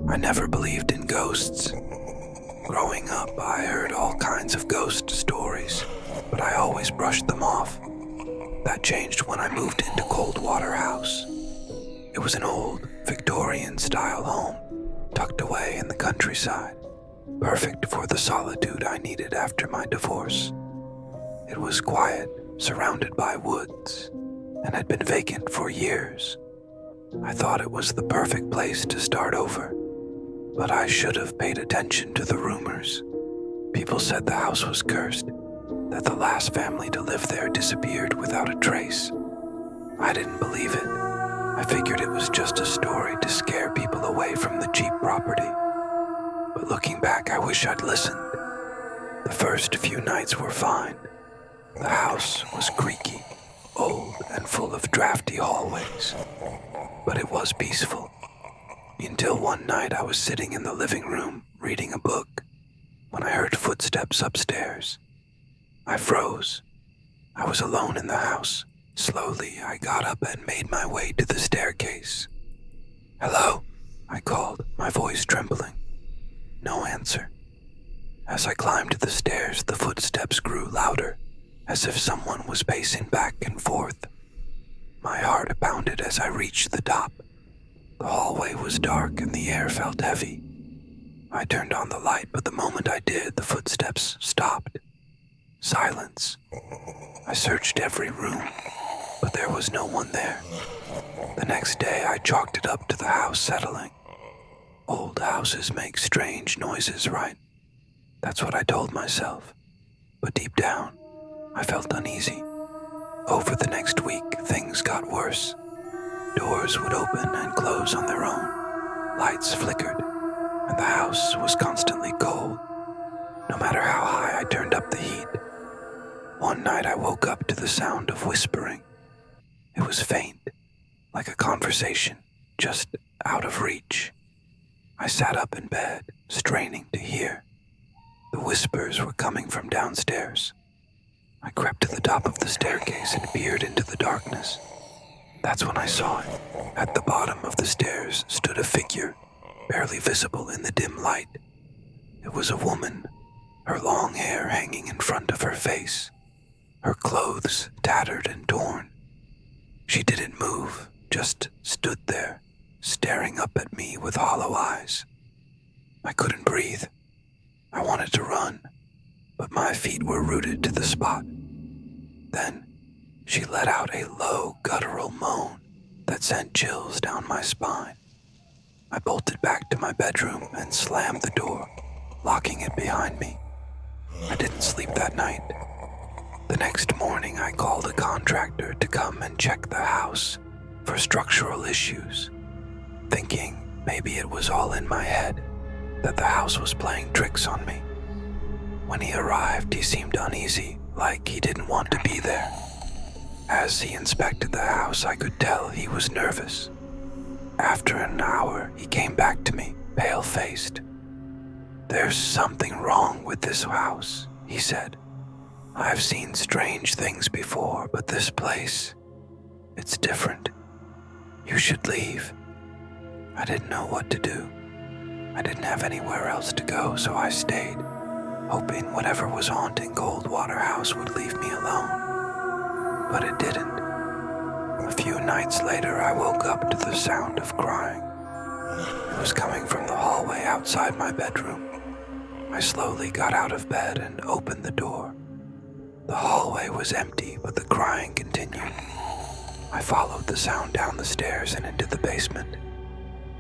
I never believed in ghosts. Growing up, I heard all kinds of ghost stories, but I always brushed them off. That changed when I moved into Coldwater house. It was an old, Victorian-style home, tucked away in the countryside, perfect for the solitude I needed after my divorce. It was quiet, surrounded by woods, and had been vacant for years. I thought it was the perfect place to start over, but I should have paid attention to the rumors. People said the house was cursed, that the last family to live there disappeared without a trace. I didn't believe it. I figured it was just a story to scare people away from the cheap property. But looking back, I wish I'd listened. The first few nights were fine. The house was creaky, old, and full of drafty hallways. But it was peaceful. Until one night I was sitting in the living room reading a book when I heard footsteps upstairs. I froze. I was alone in the house. Slowly, I got up and made my way to the staircase. "Hello?" I called, my voice trembling. No answer. As I climbed the stairs, the footsteps grew louder, as if someone was pacing back and forth. My heart pounded as I reached the top. The hallway was dark and the air felt heavy. I turned on the light, but the moment I did, the footsteps stopped. Silence. I searched every room, but there was no one there. The next day, I chalked it up to the house settling. Old houses make strange noises, right? That's what I told myself. But deep down, I felt uneasy. Over the next week, things got worse. Doors would open and close on their own. Lights flickered, and the house was constantly cold. No matter how high I turned up the heat. One night I woke up to the sound of whispering. It was faint, like a conversation, just out of reach. I sat up in bed, straining to hear. The whispers were coming from downstairs. I crept to the top of the staircase and peered into the darkness. That's when I saw it. At the bottom of the stairs stood a figure, barely visible in the dim light. It was a woman, her long hair hanging in front of her face, her clothes tattered and torn. She didn't move, just stood there, staring up at me with hollow eyes. I couldn't breathe. I wanted to run, but my feet were rooted to the spot. Then, she let out a low, guttural moan that sent chills down my spine. I bolted back to my bedroom and slammed the door, locking it behind me. I didn't sleep that night. The next morning, I called a contractor to come and check the house for structural issues, thinking maybe it was all in my head, that the house was playing tricks on me. When he arrived, he seemed uneasy, like he didn't want to be there. As he inspected the house, I could tell he was nervous. After an hour, he came back to me, pale-faced. "There's something wrong with this house," he said. "I've seen strange things before, but this place, it's different. You should leave." I didn't know what to do. I didn't have anywhere else to go, so I stayed, hoping whatever was haunting Coldwater House would leave me alone. But it didn't. A few nights later, I woke up to the sound of crying. It was coming from the hallway outside my bedroom. I slowly got out of bed and opened the door. The hallway was empty, but the crying continued. I followed the sound down the stairs and into the basement.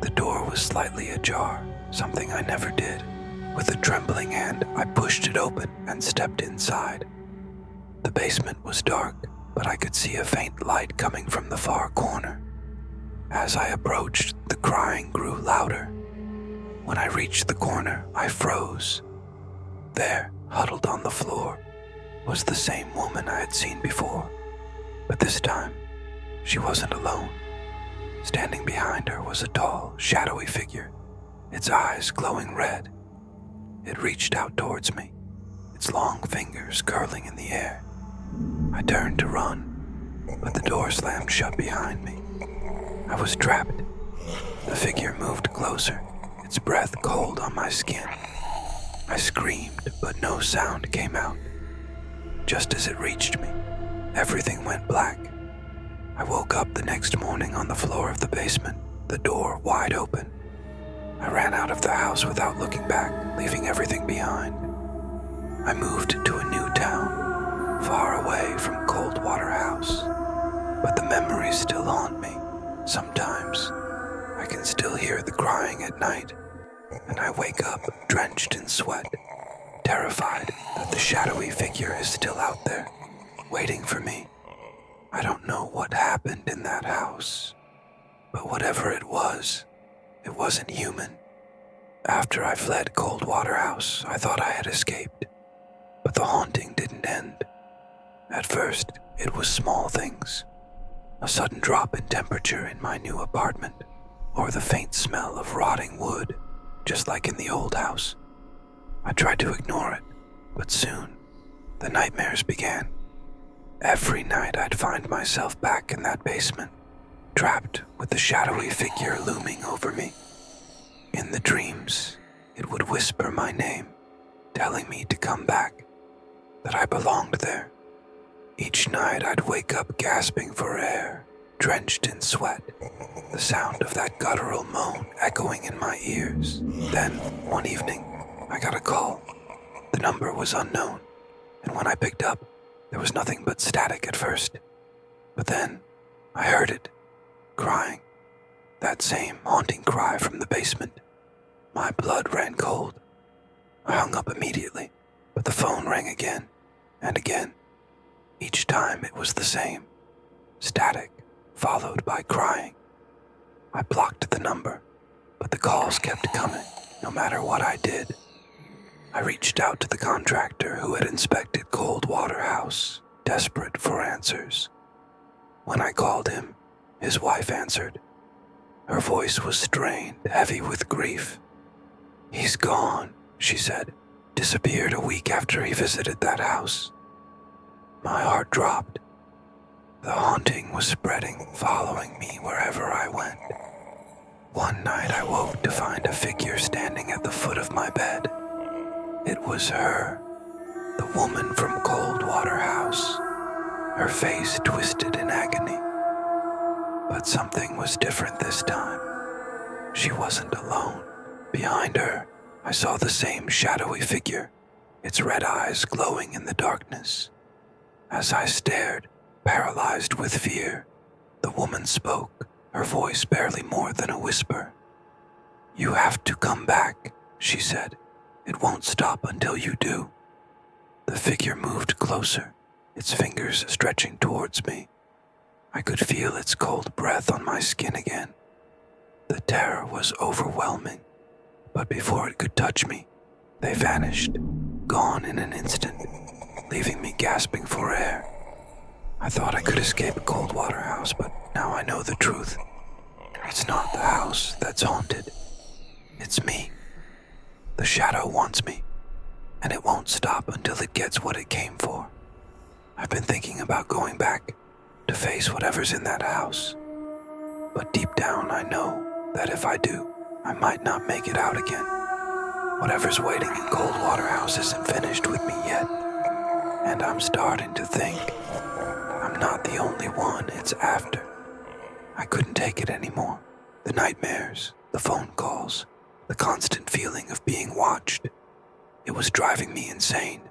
The door was slightly ajar, something I never did. With a trembling hand, I pushed it open and stepped inside. The basement was dark, but I could see a faint light coming from the far corner. As I approached, the crying grew louder. When I reached the corner, I froze. There, huddled on the floor, was the same woman I had seen before. But this time, she wasn't alone. Standing behind her was a tall, shadowy figure, its eyes glowing red. It reached out towards me, its long fingers curling in the air. I turned to run, but the door slammed shut behind me. I was trapped. The figure moved closer, its breath cold on my skin. I screamed, but no sound came out. Just as it reached me, everything went black. I woke up the next morning on the floor of the basement, the door wide open. I ran out of the house without looking back, leaving everything behind. I moved to a new town, far away from Coldwater House, but the memories still haunt me. Sometimes I can still hear the crying at night, and I wake up drenched in sweat, terrified that the shadowy figure is still out there, waiting for me. I don't know what happened in that house, but whatever it wasn't human. After I fled Coldwater House, I thought I had escaped, but the haunting didn't end. At first, it was small things. A sudden drop in temperature in my new apartment, or the faint smell of rotting wood, just like in the old house. I tried to ignore it, but soon, the nightmares began. Every night I'd find myself back in that basement, trapped with the shadowy figure looming over me. In the dreams, it would whisper my name, telling me to come back, that I belonged there. Each night I'd wake up gasping for air, drenched in sweat, the sound of that guttural moan echoing in my ears. Then, one evening, I got a call. The number was unknown, and when I picked up, there was nothing but static at first. But then, I heard it, crying. That same haunting cry from the basement. My blood ran cold. I hung up immediately, but the phone rang again, and again. Each time it was the same. Static, followed by crying. I blocked the number, but the calls kept coming, no matter what I did. I reached out to the contractor who had inspected Coldwater House, desperate for answers. When I called him, his wife answered. Her voice was strained, heavy with grief. "He's gone," she said. "Disappeared a week after he visited that house." My heart dropped. The haunting was spreading, following me wherever I went. One night I woke to find a figure standing at the foot of my bed. It was her, the woman from Coldwater House, her face twisted in agony. But something was different this time. She wasn't alone. Behind her, I saw the same shadowy figure, its red eyes glowing in the darkness. As I stared, paralyzed with fear, the woman spoke, her voice barely more than a whisper. "You have to come back," she said. "It won't stop until you do." The figure moved closer, its fingers stretching towards me. I could feel its cold breath on my skin again. The terror was overwhelming, but before it could touch me, they vanished, gone in an instant, leaving me gasping for air. I thought I could escape Coldwater House, but now I know the truth. It's not the house that's haunted. It's me. The shadow wants me, and it won't stop until it gets what it came for. I've been thinking about going back to face whatever's in that house. But deep down I know that if I do, I might not make it out again. Whatever's waiting in Coldwater House isn't finished with me yet. And I'm starting to think I'm not the only one it's after. I couldn't take it anymore. The nightmares, the phone calls, the constant feeling of being watched. It was driving me insane.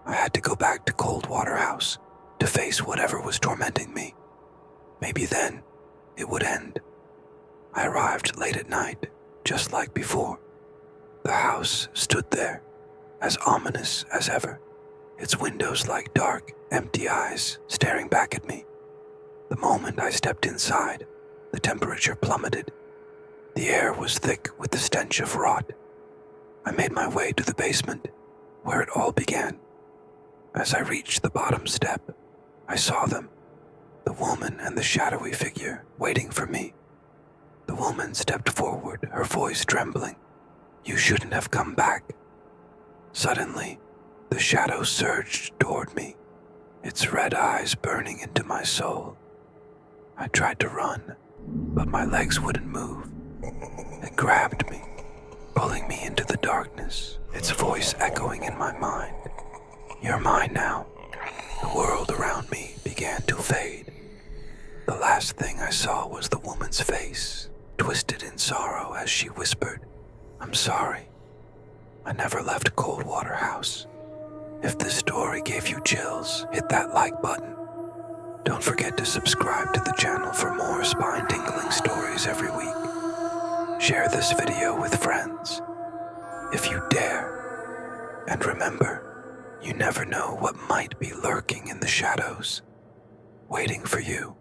I had to go back to Coldwater House to face whatever was tormenting me. Maybe then it would end. I arrived late at night, just like before. The house stood there, as ominous as ever, its windows like dark, empty eyes staring back at me. The moment I stepped inside, the temperature plummeted. The air was thick with the stench of rot. I made my way to the basement, where it all began. As I reached the bottom step, I saw them, the woman and the shadowy figure, waiting for me. The woman stepped forward, her voice trembling. "You shouldn't have come back." Suddenly, the shadow surged toward me, its red eyes burning into my soul. I tried to run, but my legs wouldn't move. It grabbed me, pulling me into the darkness, its voice echoing in my mind. You're mine now. The world around me began to fade. The last thing I saw was the woman's face, twisted in sorrow as she whispered, I'm sorry. I never left Coldwater House. If this story gave you chills, hit that like button. Don't forget to subscribe to the channel for more spine-tingling stories every week. Share this video with friends, if you dare. And remember, you never know what might be lurking in the shadows, waiting for you.